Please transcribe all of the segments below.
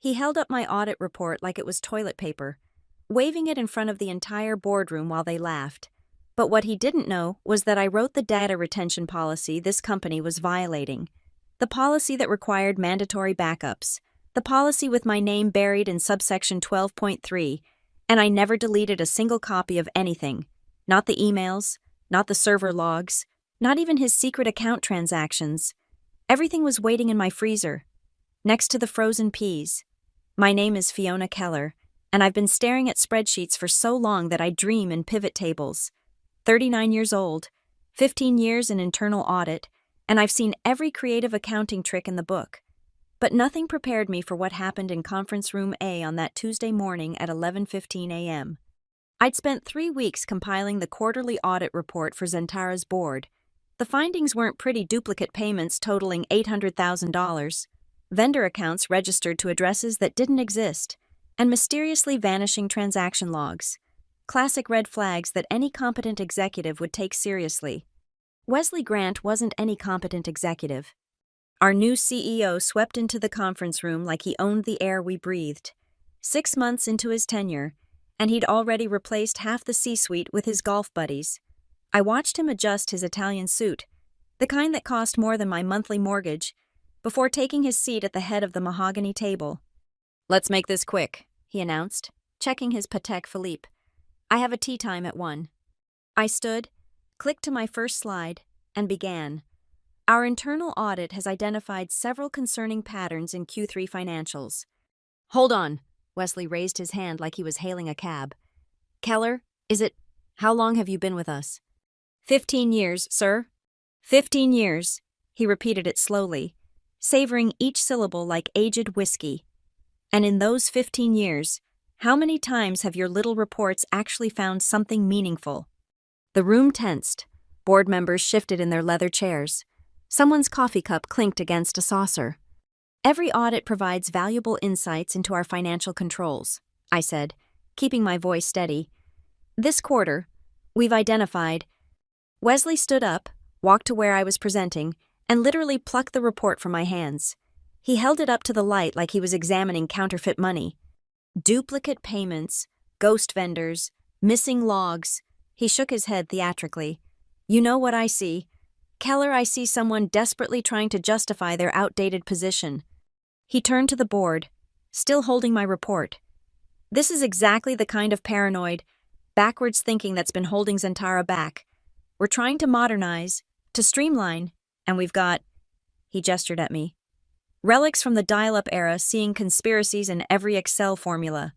He held up my audit report like it was toilet paper, waving it in front of the entire boardroom while they laughed. But what he didn't know was that I wrote the data retention policy this company was violating. The policy that required mandatory backups. The policy with my name buried in subsection 12.3, and I never deleted a single copy of anything. Not the emails, not the server logs, not even his secret account transactions. Everything was waiting in my freezer, next to the frozen peas. My name is Fiona Keller, and I've been staring at spreadsheets for so long that I dream in pivot tables. 39 years old, 15 years in internal audit, and I've seen every creative accounting trick in the book. But nothing prepared me for what happened in Conference Room A on that Tuesday morning at 11:15 a.m. I'd spent 3 weeks compiling the quarterly audit report for Zentara's board. The findings weren't pretty duplicate payments totaling $800,000, vendor accounts registered to addresses that didn't exist, and mysteriously vanishing transaction logs. Classic red flags that any competent executive would take seriously. Wesley Grant wasn't any competent executive. Our new CEO swept into the conference room like he owned the air we breathed. 6 months into his tenure, and he'd already replaced half the C-suite with his golf buddies. I watched him adjust his Italian suit, the kind that cost more than my monthly mortgage, before taking his seat at the head of the mahogany table. "Let's make this quick," he announced, checking his Patek Philippe. "I have a tea time at 1. I stood, clicked to my first slide, and began. Our internal audit has identified several concerning patterns in Q3 financials. "Hold on," Wesley raised his hand like he was hailing a cab. "Keller, how long have you been with us?" 15 years, sir. 15 years, he repeated it slowly, savoring each syllable like aged whiskey. "And in those 15 years, how many times have your little reports actually found something meaningful?" The room tensed. Board members shifted in their leather chairs. Someone's coffee cup clinked against a saucer. "Every audit provides valuable insights into our financial controls," I said, keeping my voice steady. "This quarter, we've identified..." Wesley stood up, walked to where I was presenting, and literally plucked the report from my hands. He held it up to the light like he was examining counterfeit money. Duplicate payments, ghost vendors, missing logs. He shook his head theatrically. "You know what I see. Keller, I see someone desperately trying to justify their outdated position." He turned to the board, still holding my report. "This is exactly the kind of paranoid, backwards thinking that's been holding Zentara back. We're trying to modernize, to streamline, and we've got..." He gestured at me. "Relics from the dial-up era, seeing conspiracies in every Excel formula."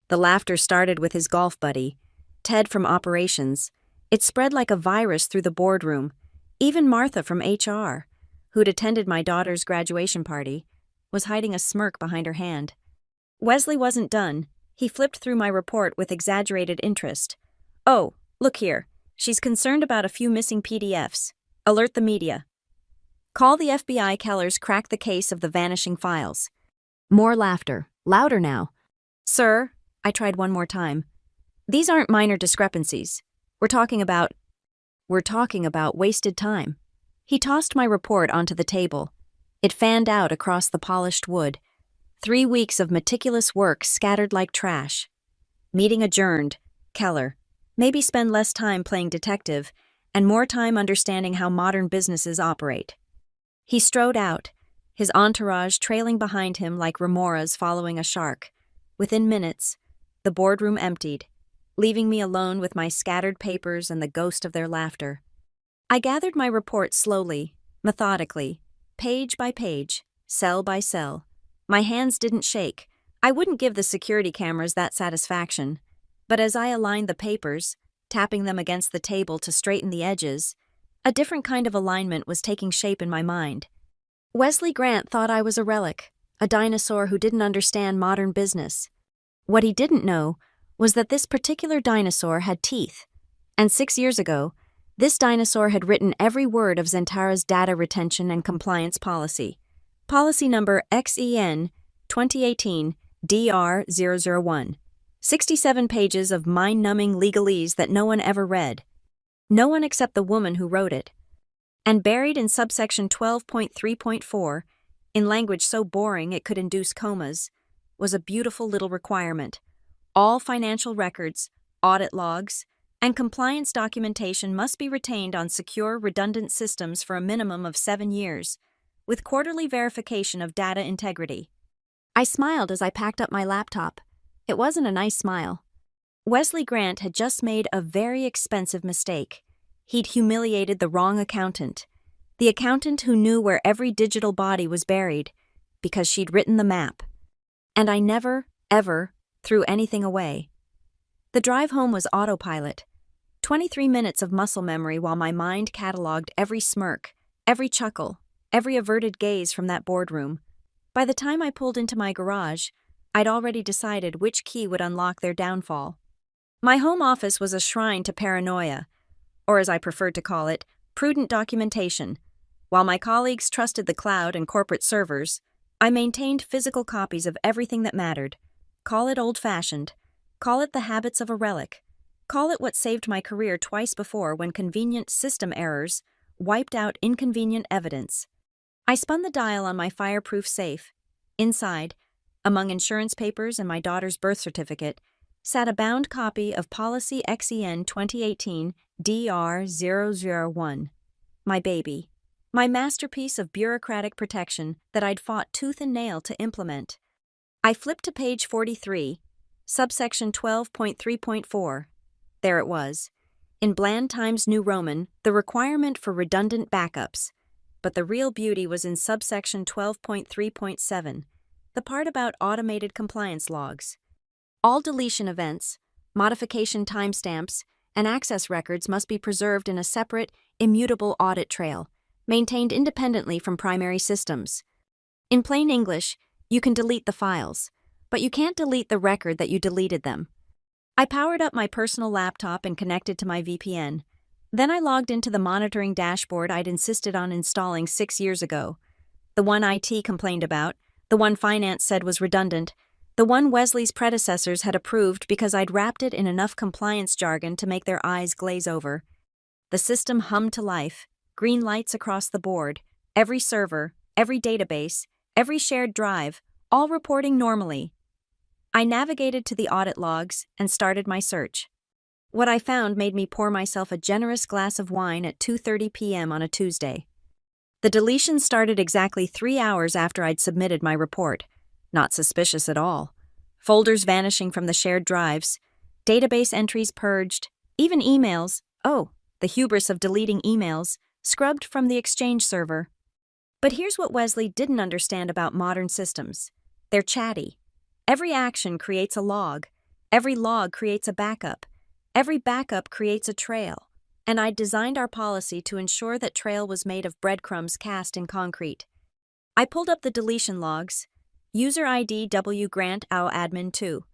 The laughter started with his golf buddy, Ted from operations. It spread like a virus through the boardroom. Even Martha from HR, who'd attended my daughter's graduation party, was hiding a smirk behind her hand. Wesley wasn't done. He flipped through my report with exaggerated interest. "Oh, look here. She's concerned about a few missing PDFs. Alert the media. Call the FBI. Keller's cracked the case of the vanishing files." More laughter, louder now. "Sir," I tried one more time, "these aren't minor discrepancies. We're talking about wasted time." He tossed my report onto the table. It fanned out across the polished wood. 3 weeks of meticulous work scattered like trash. "Meeting adjourned. Keller. Maybe spend less time playing detective and more time understanding how modern businesses operate." He strode out, his entourage trailing behind him like remoras following a shark. Within minutes, the boardroom emptied, leaving me alone with my scattered papers and the ghost of their laughter. I gathered my report slowly, methodically, page by page, cell by cell. My hands didn't shake. I wouldn't give the security cameras that satisfaction. But as I aligned the papers, tapping them against the table to straighten the edges, a different kind of alignment was taking shape in my mind. Wesley Grant thought I was a relic, a dinosaur who didn't understand modern business. What he didn't know was that this particular dinosaur had teeth, and 6 years ago, this dinosaur had written every word of Zentara's data retention and compliance policy. Policy number XEN 2018 DR001. 67 pages of mind-numbing legalese that no one ever read. No one except the woman who wrote it. And buried in subsection 12.3.4, in language so boring it could induce comas, was a beautiful little requirement. All financial records, audit logs, and compliance documentation must be retained on secure, redundant systems for a minimum of 7 years, with quarterly verification of data integrity. I smiled as I packed up my laptop. It wasn't a nice smile. Wesley Grant had just made a very expensive mistake. He'd humiliated the wrong accountant. The accountant who knew where every digital body was buried, because she'd written the map. And I never, ever, threw anything away. The drive home was autopilot. 23 minutes of muscle memory while my mind cataloged every smirk, every chuckle, every averted gaze from that boardroom. By the time I pulled into my garage, I'd already decided which key would unlock their downfall. My home office was a shrine to paranoia, or as I preferred to call it, prudent documentation. While my colleagues trusted the cloud and corporate servers, I maintained physical copies of everything that mattered. Call it old-fashioned. Call it the habits of a relic. Call it what saved my career twice before when convenient system errors wiped out inconvenient evidence. I spun the dial on my fireproof safe. Inside, among insurance papers and my daughter's birth certificate, sat a bound copy of Policy XEN 2018 DR001. My baby. My masterpiece of bureaucratic protection that I'd fought tooth and nail to implement. I flipped to page 43, subsection 12.3.4. There it was. In bland Times New Roman, the requirement for redundant backups. But the real beauty was in subsection 12.3.7, the part about automated compliance logs. All deletion events, modification timestamps, and access records must be preserved in a separate, immutable audit trail, maintained independently from primary systems. In plain English, you can delete the files, but you can't delete the record that you deleted them. I powered up my personal laptop and connected to my VPN. Then I logged into the monitoring dashboard I'd insisted on installing 6 years ago. The one IT complained about, the one finance said was redundant, the one Wesley's predecessors had approved because I'd wrapped it in enough compliance jargon to make their eyes glaze over. The system hummed to life, green lights across the board, every server, every database, every shared drive, all reporting normally. I navigated to the audit logs and started my search. What I found made me pour myself a generous glass of wine at 2:30 p.m. on a Tuesday. The deletion started exactly 3 hours after I'd submitted my report. Not suspicious at all. Folders vanishing from the shared drives, database entries purged, even emails, the hubris of deleting emails, scrubbed from the Exchange server. But here's what Wesley didn't understand about modern systems. They're chatty. Every action creates a log. Every log creates a backup. Every backup creates a trail. And I'd designed our policy to ensure that trail was made of breadcrumbs cast in concrete. I pulled up the deletion logs. User ID W Grant AO Admin 2.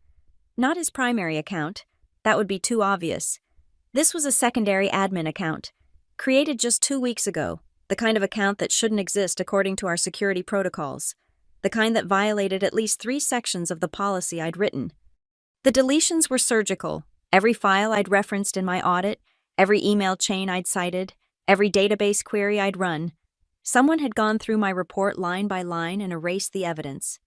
Not his primary account. That would be too obvious. This was a secondary admin account, created just 2 weeks ago, the kind of account that shouldn't exist according to our security protocols, the kind that violated at least 3 sections of the policy I'd written. The deletions were surgical. Every file I'd referenced in my audit, every email chain I'd cited, every database query I'd run. Someone had gone through my report line by line and erased the evidence.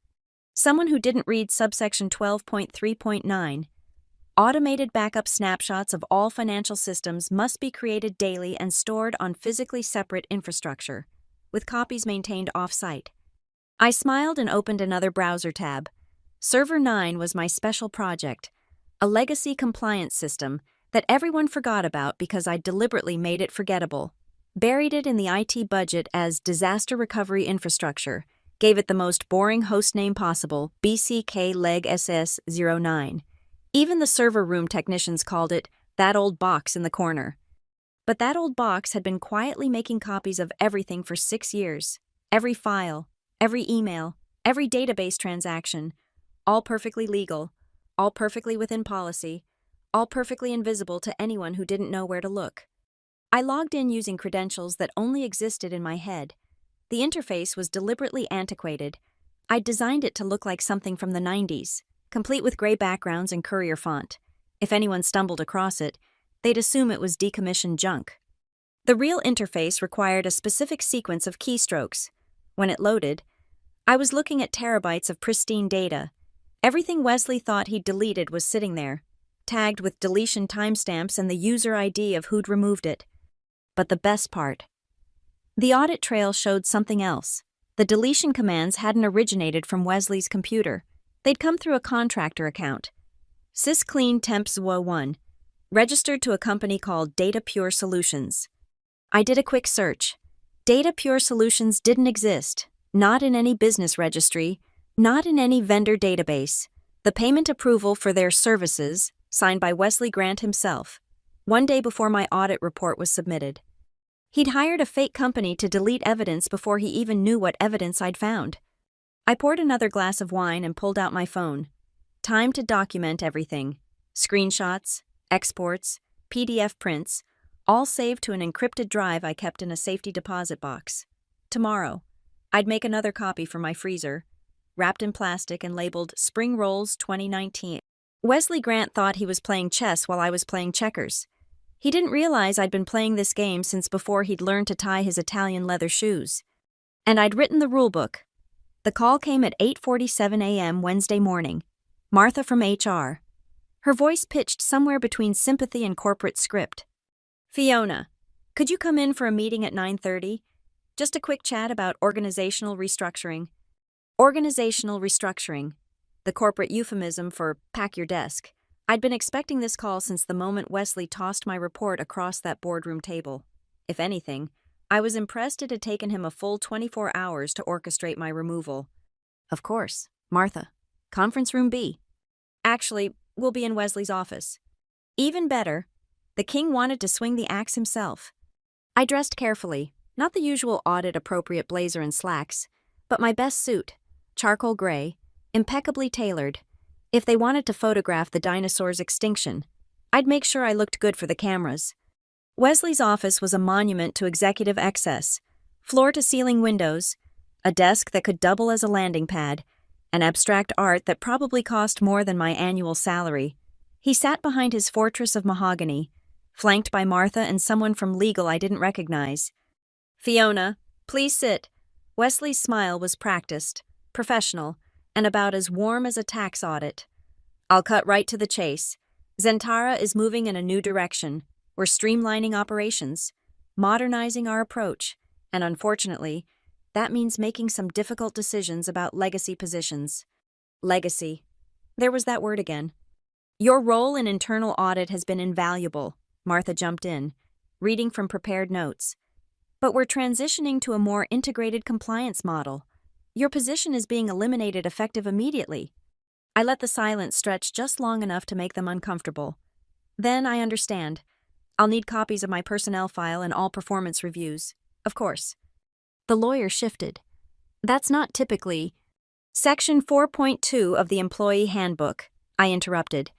Someone who didn't read subsection 12.3.9. Automated backup snapshots of all financial systems must be created daily and stored on physically separate infrastructure, with copies maintained off-site. I smiled and opened another browser tab. Server 9 was my special project, a legacy compliance system that everyone forgot about because I deliberately made it forgettable, buried it in the IT budget as disaster recovery infrastructure, gave it the most boring host name possible, BCK Leg SS09. Even the server room technicians called it that old box in the corner. But that old box had been quietly making copies of everything for 6 years. Every file, every email, every database transaction, all perfectly legal, all perfectly within policy, all perfectly invisible to anyone who didn't know where to look. I logged in using credentials that only existed in my head. The interface was deliberately antiquated. I'd designed it to look like something from the 90s, complete with gray backgrounds and courier font. If anyone stumbled across it, they'd assume it was decommissioned junk. The real interface required a specific sequence of keystrokes. When it loaded, I was looking at terabytes of pristine data. Everything Wesley thought he'd deleted was sitting there, tagged with deletion timestamps and the user ID of who'd removed it. But the best part. The audit trail showed something else. The deletion commands hadn't originated from Wesley's computer. They'd come through a contractor account. Sysclean Temp01, registered to a company called Data Pure Solutions. I did a quick search. Data Pure Solutions didn't exist, not in any business registry, not in any vendor database. The payment approval for their services, signed by Wesley Grant himself, one day before my audit report was submitted. He'd hired a fake company to delete evidence before he even knew what evidence I'd found. I poured another glass of wine and pulled out my phone. Time to document everything. Screenshots, exports, PDF prints, all saved to an encrypted drive I kept in a safety deposit box. Tomorrow, I'd make another copy for my freezer, wrapped in plastic and labeled Spring Rolls 2019. Wesley Grant thought he was playing chess while I was playing checkers. He didn't realize I'd been playing this game since before he'd learned to tie his Italian leather shoes. And I'd written the rulebook. The call came at 8:47 a.m. Wednesday morning. Martha from HR. Her voice pitched somewhere between sympathy and corporate script. Fiona, could you come in for a meeting at 9:30? Just a quick chat about organizational restructuring. Organizational restructuring, the corporate euphemism for pack your desk. I'd been expecting this call since the moment Wesley tossed my report across that boardroom table. If anything, I was impressed it had taken him a full 24 hours to orchestrate my removal. Of course, Martha. Conference room B. Actually, we'll be in Wesley's office. Even better, the king wanted to swing the axe himself. I dressed carefully, not the usual audit-appropriate blazer and slacks, but my best suit, charcoal gray, impeccably tailored. If they wanted to photograph the dinosaur's extinction, I'd make sure I looked good for the cameras. Wesley's office was a monument to executive excess, floor-to-ceiling windows, a desk that could double as a landing pad, and abstract art that probably cost more than my annual salary. He sat behind his fortress of mahogany, flanked by Martha and someone from legal I didn't recognize. Fiona, please sit. Wesley's smile was practiced, professional, and about as warm as a tax audit. I'll cut right to the chase. Zentara is moving in a new direction. We're streamlining operations, modernizing our approach, and unfortunately, that means making some difficult decisions about legacy positions. Legacy. There was that word again. Your role in internal audit has been invaluable, Martha jumped in, reading from prepared notes. But we're transitioning to a more integrated compliance model. Your position is being eliminated effective immediately. I let the silence stretch just long enough to make them uncomfortable. Then I understand. I'll need copies of my personnel file and all performance reviews. Of course. The lawyer shifted. That's not typically. Section 4.2 of the Employee Handbook, I interrupted.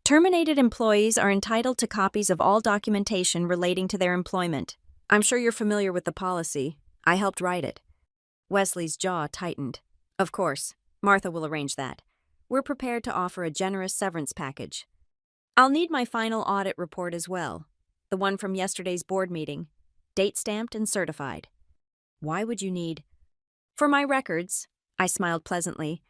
Terminated employees are entitled to copies of all documentation relating to their employment. I'm sure you're familiar with the policy. I helped write it. Wesley's jaw tightened. Of course, Martha will arrange that. We're prepared to offer a generous severance package. I'll need my final audit report as well, the one from yesterday's board meeting, date-stamped and certified. Why would you need? For my records, I smiled pleasantly.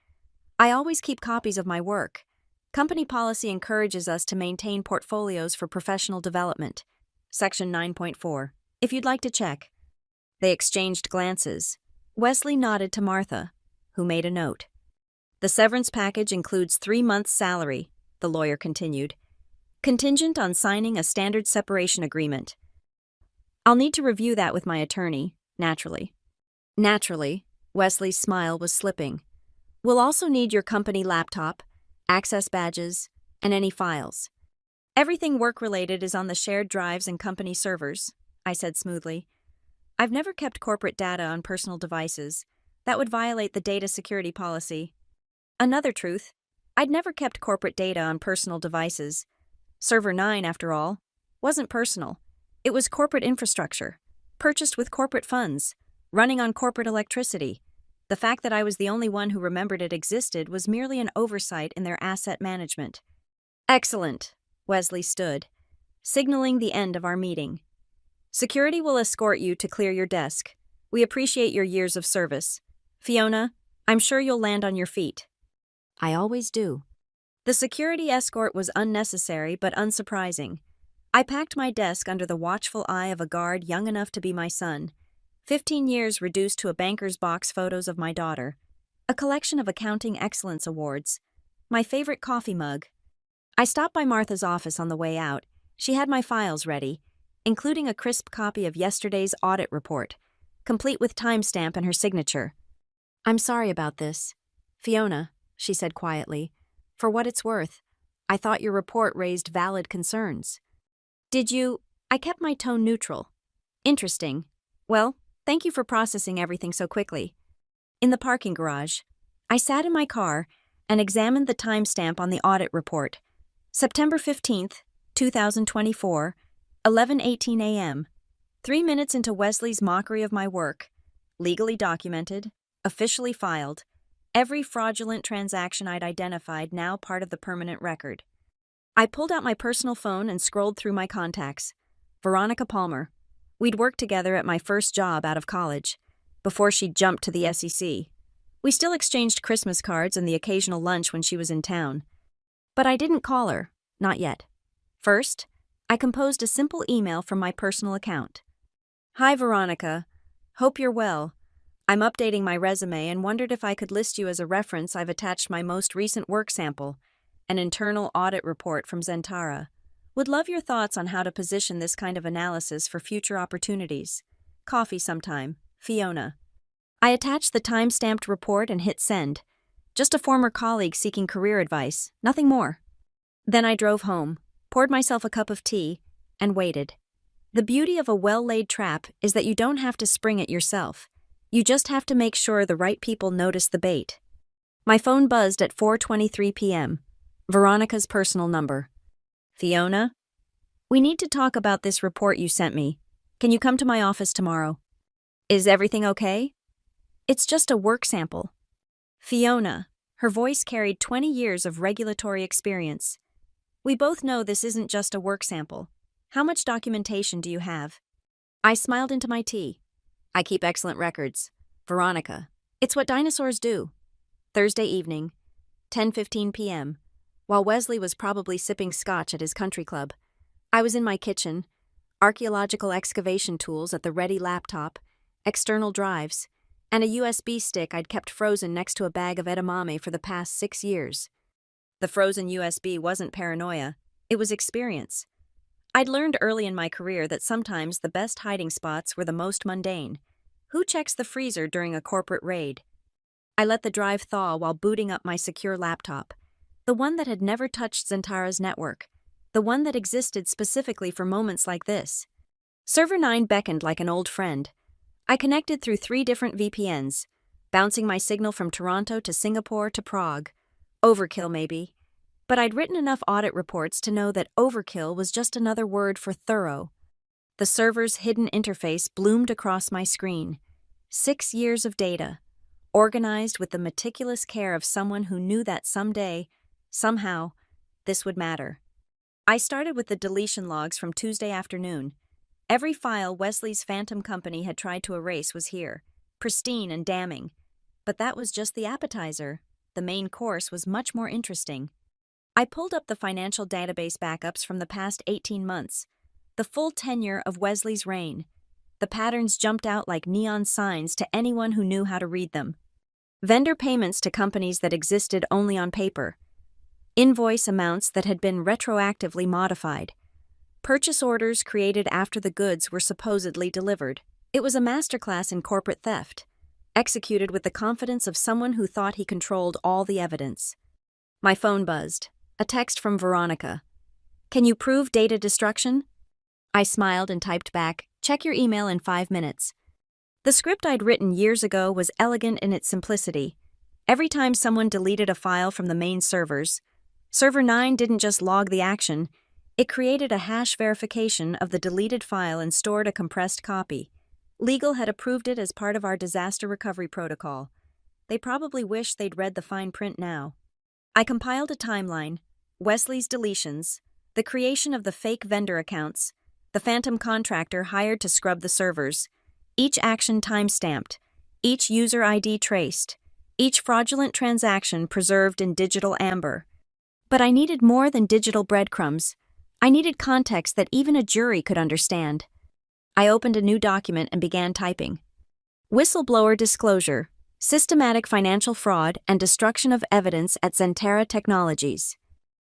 I always keep copies of my work. Company policy encourages us to maintain portfolios for professional development. Section 9.4. If you'd like to check. They exchanged glances. Wesley nodded to Martha, who made a note. The severance package includes 3 months' salary, the lawyer continued, contingent on signing a standard separation agreement. I'll need to review that with my attorney, naturally. Naturally, Wesley's smile was slipping. We'll also need your company laptop, access badges, and any files. Everything work-related is on the shared drives and company servers, I said smoothly. I've never kept corporate data on personal devices. That would violate the data security policy. Another truth, I'd never kept corporate data on personal devices. Server 9, after all, wasn't personal. It was corporate infrastructure, purchased with corporate funds, running on corporate electricity. The fact that I was the only one who remembered it existed was merely an oversight in their asset management. Excellent, Wesley stood, signaling the end of our meeting. Security will escort you to clear your desk. We appreciate your years of service. Fiona, I'm sure you'll land on your feet. I always do. The security escort was unnecessary but unsurprising. I packed my desk under the watchful eye of a guard young enough to be my son. 15 years reduced to a banker's box photos of my daughter. A collection of accounting excellence awards. My favorite coffee mug. I stopped by Martha's office on the way out. She had my files ready, including a crisp copy of yesterday's audit report, complete with timestamp and her signature. "I'm sorry about this, Fiona," she said quietly. "For what it's worth, I thought your report raised valid concerns." "Did you?" I kept my tone neutral. "Interesting. Well, thank you for processing everything so quickly." In the parking garage, I sat in my car and examined the timestamp on the audit report. September 15th, 2024, 11:18 a.m. 3 minutes into Wesley's mockery of my work. Legally documented, officially filed, every fraudulent transaction I'd identified now part of the permanent record. I pulled out my personal phone and scrolled through my contacts. Veronica Palmer. We'd worked together at my first job out of college, before she jumped to the SEC. We still exchanged Christmas cards and the occasional lunch when she was in town. But I didn't call her, not yet. First, I composed a simple email from my personal account. "Hi Veronica, hope you're well. I'm updating my resume and wondered if I could list you as a reference. I've attached my most recent work sample, an internal audit report from Zentara. Would love your thoughts on how to position this kind of analysis for future opportunities. Coffee sometime, Fiona." I attached the time-stamped report and hit send. Just a former colleague seeking career advice, nothing more. Then I drove home, poured myself a cup of tea, and waited. The beauty of a well-laid trap is that you don't have to spring it yourself. You just have to make sure the right people notice the bait. My phone buzzed at 4:23 p.m. Veronica's personal number. "Fiona? We need to talk about this report you sent me. Can you come to my office tomorrow?" "Is everything okay?" "It's just a work sample." "Fiona." Her voice carried 20 years of regulatory experience. "We both know this isn't just a work sample. How much documentation do you have?" I smiled into my tea. "I keep excellent records. Veronica. It's what dinosaurs do." Thursday evening, 10:15 p.m., while Wesley was probably sipping scotch at his country club. I was in my kitchen, archaeological excavation tools at the ready laptop, external drives, and a USB stick I'd kept frozen next to a bag of edamame for the past 6 years. The frozen USB wasn't paranoia, it was experience. I'd learned early in my career that sometimes the best hiding spots were the most mundane. Who checks the freezer during a corporate raid? I let the drive thaw while booting up my secure laptop, the one that had never touched Zentara's network, the one that existed specifically for moments like this. Server 9 beckoned like an old friend. I connected through 3 different VPNs, bouncing my signal from Toronto to Singapore to Prague. Overkill, maybe. But I'd written enough audit reports to know that overkill was just another word for thorough. The server's hidden interface bloomed across my screen. 6 years of data, organized with the meticulous care of someone who knew that someday, somehow, this would matter. I started with the deletion logs from Tuesday afternoon. Every file Wesley's phantom company had tried to erase was here, pristine and damning. But that was just the appetizer. The main course was much more interesting. I pulled up the financial database backups from the past 18 months, the full tenure of Wesley's reign. The patterns jumped out like neon signs to anyone who knew how to read them. Vendor payments to companies that existed only on paper. Invoice amounts that had been retroactively modified. Purchase orders created after the goods were supposedly delivered. It was a masterclass in corporate theft, executed with the confidence of someone who thought he controlled all the evidence. My phone buzzed. A text from Veronica. "Can you prove data destruction?" I smiled and typed back, "Check your email in 5 minutes." The script I'd written years ago was elegant in its simplicity. Every time someone deleted a file from the main servers, Server 9 didn't just log the action, it created a hash verification of the deleted file and stored a compressed copy. Legal had approved it as part of our disaster recovery protocol. They probably wish they'd read the fine print now. I compiled a timeline, Wesley's deletions, the creation of the fake vendor accounts, the phantom contractor hired to scrub the servers, each action time-stamped, each user ID traced, each fraudulent transaction preserved in digital amber. But I needed more than digital breadcrumbs. I needed context that even a jury could understand. I opened a new document and began typing. Whistleblower disclosure, systematic financial fraud and destruction of evidence at Zentera Technologies.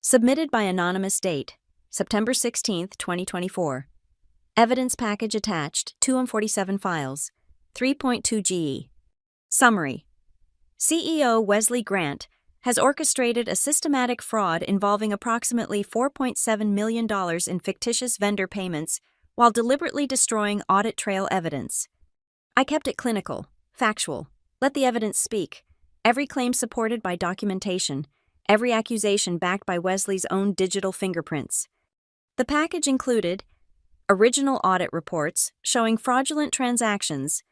Submitted by anonymous date, September 16, 2024. Evidence package attached, 247 files, 3.2 GE. Summary. CEO Wesley Grant has orchestrated a systematic fraud involving approximately $4.7 million in fictitious vendor payments while deliberately destroying audit trail evidence. I kept it clinical, factual. Let the evidence speak. Every claim supported by documentation, every accusation backed by Wesley's own digital fingerprints. The package included original audit reports showing fraudulent transactions,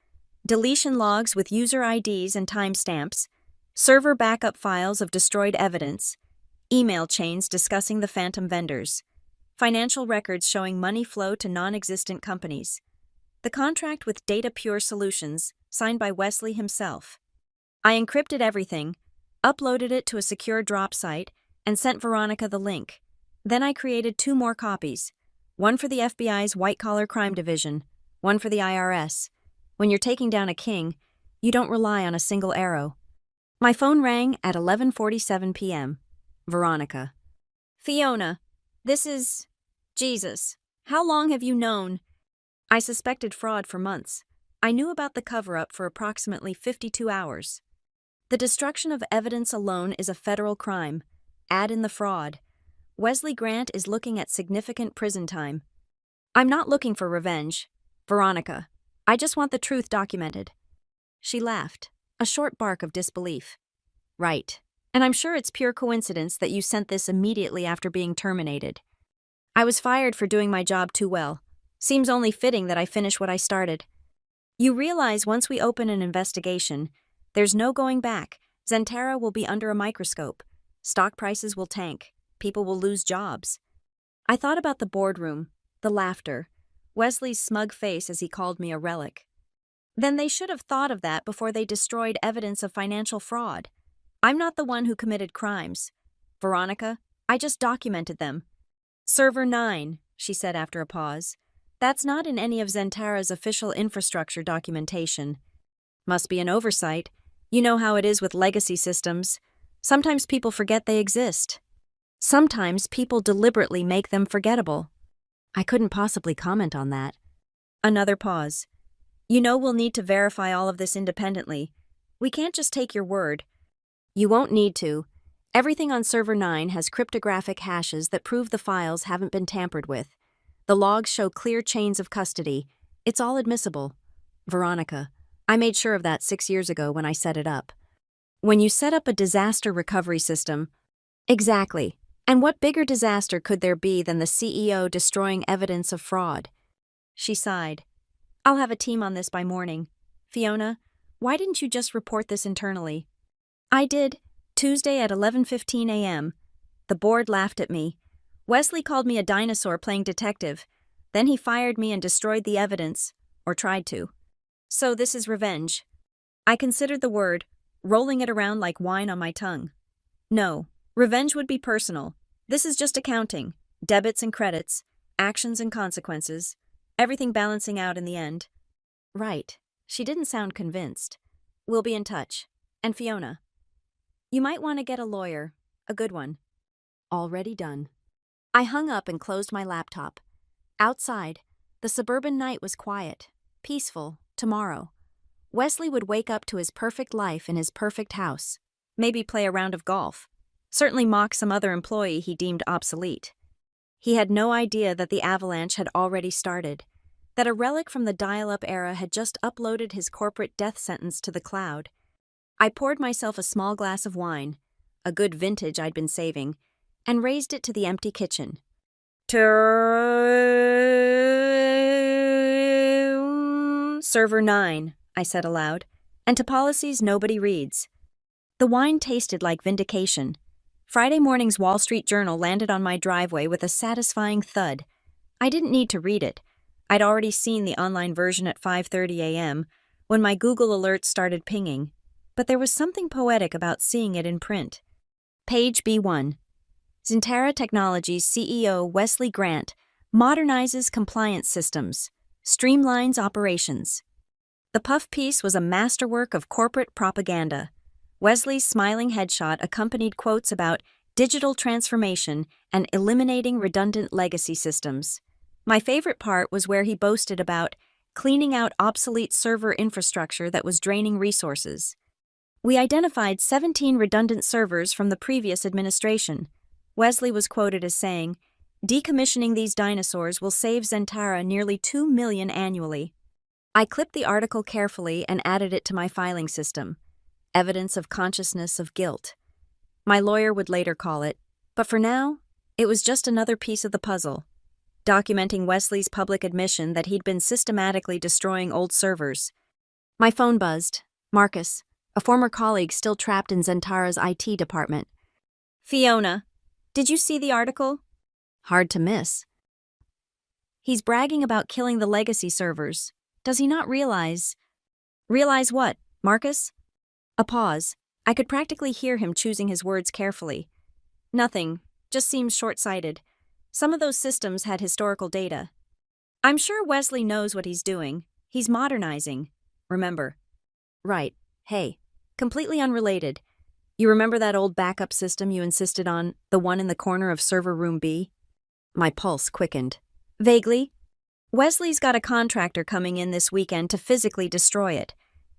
deletion logs with user IDs and timestamps, server backup files of destroyed evidence, email chains discussing the phantom vendors, financial records showing money flow to non-existent companies. The contract with Data Pure Solutions, signed by Wesley himself. I encrypted everything, uploaded it to a secure drop site, and sent Veronica the link. Then I created 2 more copies, one for the FBI's white-collar crime division, one for the IRS. When you're taking down a king, you don't rely on a single arrow. My phone rang at 11:47 p.m. Veronica. Fiona, this is... Jesus. How long have you known? I suspected fraud for months. I knew about the cover-up for approximately 52 hours. The destruction of evidence alone is a federal crime. Add in the fraud. Wesley Grant is looking at significant prison time. I'm not looking for revenge. Veronica, I just want the truth documented. She laughed, a short bark of disbelief. Right. And I'm sure it's pure coincidence that you sent this immediately after being terminated. I was fired for doing my job too well. Seems only fitting that I finish what I started. You realize once we open an investigation, there's no going back. Zentera will be under a microscope. Stock prices will tank. People will lose jobs. I thought about the boardroom, the laughter, Wesley's smug face as he called me a relic. Then they should have thought of that before they destroyed evidence of financial fraud. I'm not the one who committed crimes. Veronica, I just documented them. Server 9, she said after a pause. That's not in any of Zentera's official infrastructure documentation. Must be an oversight. You know how it is with legacy systems. Sometimes people forget they exist. Sometimes people deliberately make them forgettable. I couldn't possibly comment on that. Another pause. You know we'll need to verify all of this independently. We can't just take your word. You won't need to. Everything on Server 9 has cryptographic hashes that prove the files haven't been tampered with. The logs show clear chains of custody. It's all admissible. Veronica, I made sure of that 6 years ago when I set it up. When you set up a disaster recovery system... Exactly. And what bigger disaster could there be than the CEO destroying evidence of fraud? She sighed. I'll have a team on this by morning. Fiona, why didn't you just report this internally? I did, Tuesday at 11:15 a.m. The board laughed at me. Wesley called me a dinosaur playing detective. Then he fired me and destroyed the evidence, or tried to. So this is revenge. I considered the word, rolling it around like wine on my tongue. No, revenge would be personal. This is just accounting, debits and credits, actions and consequences, everything balancing out in the end. Right. She didn't sound convinced. We'll be in touch. And Fiona, you might want to get a lawyer, a good one. Already done. I hung up and closed my laptop. Outside, the suburban night was quiet, peaceful, tomorrow. Wesley would wake up to his perfect life in his perfect house, maybe play a round of golf, certainly mock some other employee he deemed obsolete. He had no idea that the avalanche had already started, that a relic from the dial-up era had just uploaded his corporate death sentence to the cloud. I poured myself a small glass of wine, a good vintage I'd been saving, and raised it to the empty kitchen. Server 9, I said aloud, and to policies nobody reads. The wine tasted like vindication. Friday morning's Wall Street Journal landed on my driveway with a satisfying thud. I didn't need to read it. I'd already seen the online version at 5:30 a.m. when my Google alerts started pinging. but there was something poetic about seeing it in print. Page B1. Zentara Technologies CEO Wesley Grant modernizes compliance systems, streamlines operations. The puff piece was a masterwork of corporate propaganda. Wesley's smiling headshot accompanied quotes about digital transformation and eliminating redundant legacy systems. My favorite part was where he boasted about cleaning out obsolete server infrastructure that was draining resources. We identified 17 redundant servers from the previous administration. Wesley was quoted as saying, "Decommissioning these dinosaurs will save Zentara nearly $2 million annually." I clipped the article carefully and added it to my filing system. Evidence of consciousness of guilt. My lawyer would later call it, but for now, it was just another piece of the puzzle, documenting Wesley's public admission that he'd been systematically destroying old servers. My phone buzzed. Marcus, a former colleague still trapped in Zentara's IT department. "Fiona, did you see the article?" "Hard to miss." "He's bragging about killing the legacy servers. Does he not realize—" "Realize what, Marcus?" A pause. I could practically hear him choosing his words carefully. "Nothing. Just seems short-sighted. Some of those systems had historical data. I'm sure Wesley knows what he's doing. He's modernizing. Remember." "Right. Hey, completely unrelated. You remember that old backup system you insisted on, the one in the corner of server room B?" My pulse quickened. "Vaguely. Wesley's got a contractor coming in this weekend to physically destroy it.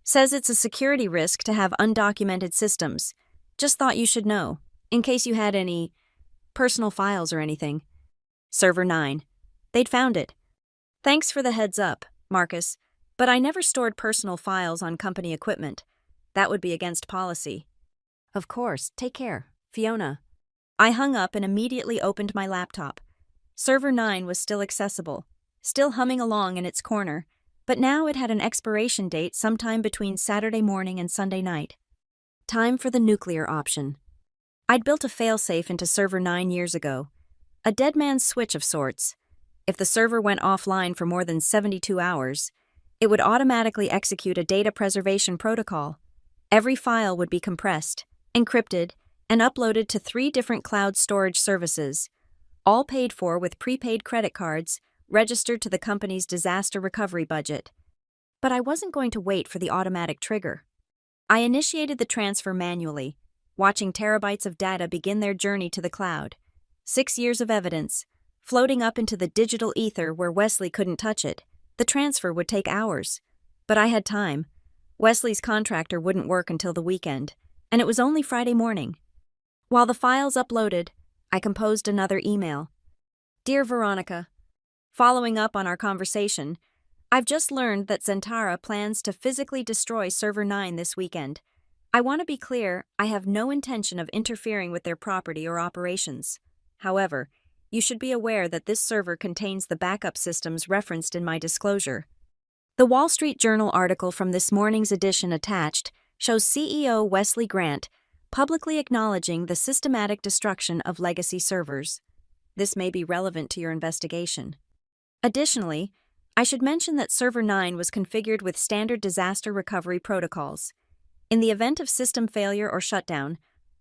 Says it's a security risk to have undocumented systems. Just thought you should know, in case you had any personal files or anything." "Server 9. They'd found it." "Thanks for the heads up, Marcus, but I never stored personal files on company equipment. That would be against policy." "Of course. Take care. Fiona." I hung up and immediately opened my laptop. Server 9 was still accessible, still humming along in its corner, but now it had an expiration date sometime between Saturday morning and Sunday night. Time for the nuclear option. I'd built a failsafe into Server 9 years ago, a dead man's switch of sorts. If the server went offline for more than 72 hours, it would automatically execute a data preservation protocol. Every file would be compressed, encrypted, and uploaded to 3 different cloud storage services, all paid for with prepaid credit cards registered to the company's disaster recovery budget. But I wasn't going to wait for the automatic trigger. I initiated the transfer manually, watching terabytes of data begin their journey to the cloud. 6 years of evidence, floating up into the digital ether where Wesley couldn't touch it. The transfer would take hours. But I had time. Wesley's contractor wouldn't work until the weekend, and it was only Friday morning. While the files uploaded, I composed another email. "Dear Veronica, following up on our conversation, I've just learned that Zentara plans to physically destroy Server 9 this weekend. I want to be clear, I have no intention of interfering with their property or operations. However, you should be aware that this server contains the backup systems referenced in my disclosure." The Wall Street Journal article from this morning's edition attached shows CEO Wesley Grant publicly acknowledging the systematic destruction of legacy servers. This may be relevant to your investigation. Additionally, I should mention that Server 9 was configured with standard disaster recovery protocols. In the event of system failure or shutdown,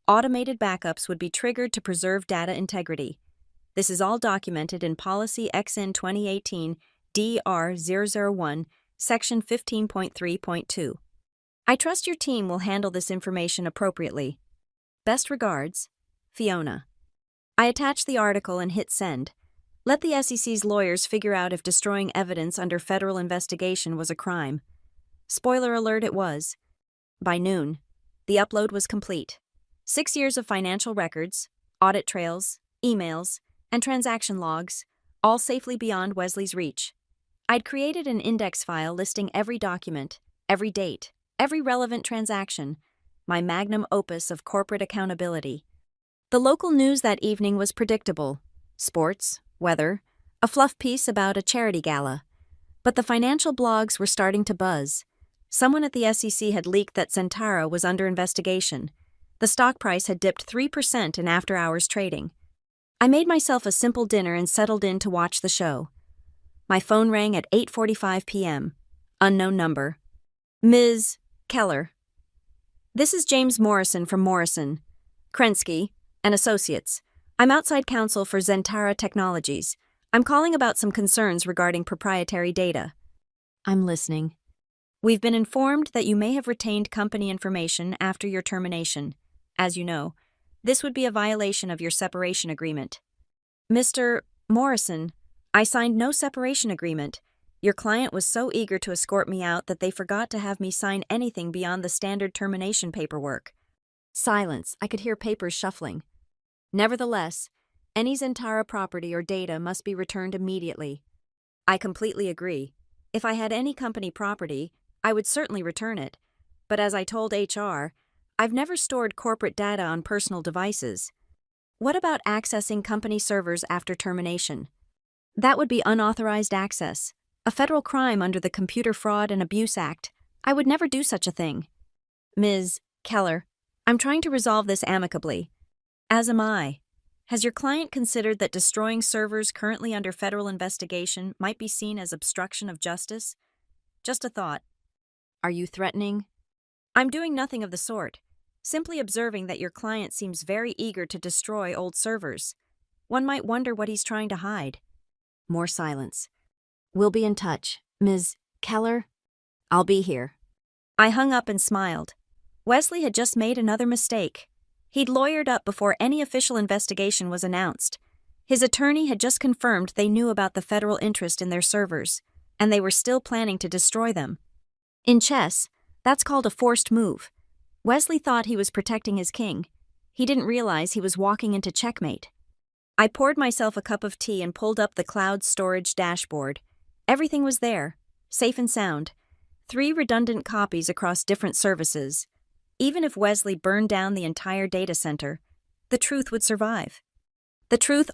automated backups would be triggered to preserve data integrity. This is all documented in Policy XN 2018 DR001, Section 15.3.2. I trust your team will handle this information appropriately. Best regards, Fiona. I attached the article and hit send. Let the SEC's lawyers figure out if destroying evidence under federal investigation was a crime. Spoiler alert, it was. By noon, the upload was complete. 6 years of financial records, audit trails, emails, and transaction logs, all safely beyond Wesley's reach. I'd created an index file listing every document, every date, every relevant transaction, my magnum opus of corporate accountability. The local news that evening was predictable. Sports, weather, a fluff piece about a charity gala. But the financial blogs were starting to buzz. Someone at the SEC had leaked that Zentara was under investigation. The stock price had dipped 3% in after-hours trading. I made myself a simple dinner and settled in to watch the show. My phone rang at 8:45 p.m. Unknown number. "Ms. Keller." This is James Morrison from Morrison, Krensky, and Associates. I'm outside counsel for Zentara Technologies. I'm calling about some concerns regarding proprietary data. I'm listening. We've been informed that you may have retained company information after your termination. As you know, this would be a violation of your separation agreement. Mr. Morrison, I signed no separation agreement. Your client was so eager to escort me out that they forgot to have me sign anything beyond the standard termination paperwork. Silence. I could hear papers shuffling. Nevertheless, any Zentara property or data must be returned immediately. I completely agree. If I had any company property, I would certainly return it. But as I told HR, I've never stored corporate data on personal devices. What about accessing company servers after termination? That would be unauthorized access, a federal crime under the Computer Fraud and Abuse Act. I would never do such a thing. Ms. Keller, I'm trying to resolve this amicably. As am I. Has your client considered that destroying servers currently under federal investigation might be seen as obstruction of justice? Just a thought. Are you threatening? I'm doing nothing of the sort. Simply observing that your client seems very eager to destroy old servers. One might wonder what he's trying to hide. More silence. We'll be in touch. Ms. Keller? I'll be here. I hung up and smiled. Wesley had just made another mistake. He'd lawyered up before any official investigation was announced. His attorney had just confirmed they knew about the federal interest in their servers, and they were still planning to destroy them. In chess, that's called a forced move. Wesley thought he was protecting his king. He didn't realize he was walking into checkmate. I poured myself a cup of tea and pulled up the cloud storage dashboard. Everything was there, safe and sound. 3 redundant copies across different services. Even if Wesley burned down the entire data center, the truth would survive. The truth